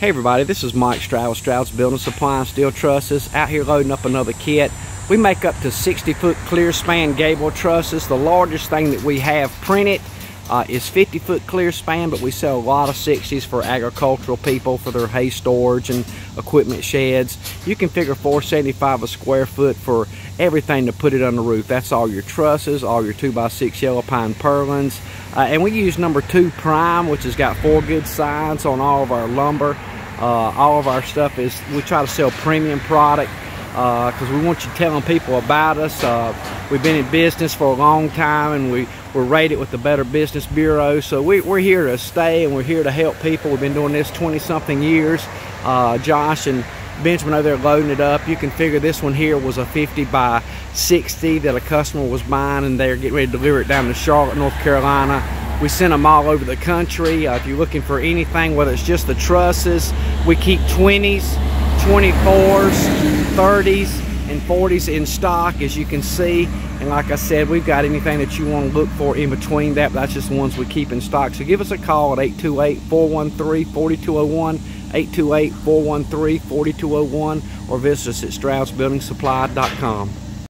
Hey everybody, this is Mike Stroud with Stroud's Building Supply and Steel Trusses, out here loading up another kit. We make up to 60-foot clear span gable trusses. The largest thing that we have printed is 50-foot clear span, but we sell a lot of 60s for agricultural people for their hay storage and equipment sheds. You can figure $4.75 a square foot for everything to put it on the roof. That's all your trusses, all your 2x6 yellow pine purlins. And we use number 2 prime, which has got 4 good sides on all of our lumber. All of our stuff is, we try to sell premium product because we want you telling people about us. We've been in business for a long time, and we're rated with the Better Business Bureau. So we're here to stay, and we're here to help people. We've been doing this 20-something years. Josh and Benjamin over there loading it up. You can figure this one here was a 50 by 60 that a customer was buying, and they're getting ready to deliver it down to Charlotte, North Carolina. We send them all over the country. If you're looking for anything, whether it's just the trusses, we keep 20s, 24s, 30s, and 40s in stock, as you can see. And like I said, we've got anything that you want to look for in between that, but that's just the ones we keep in stock. So give us a call at 828-413-4201, 828-413-4201, or visit us at StroudsBuildingSupply.com.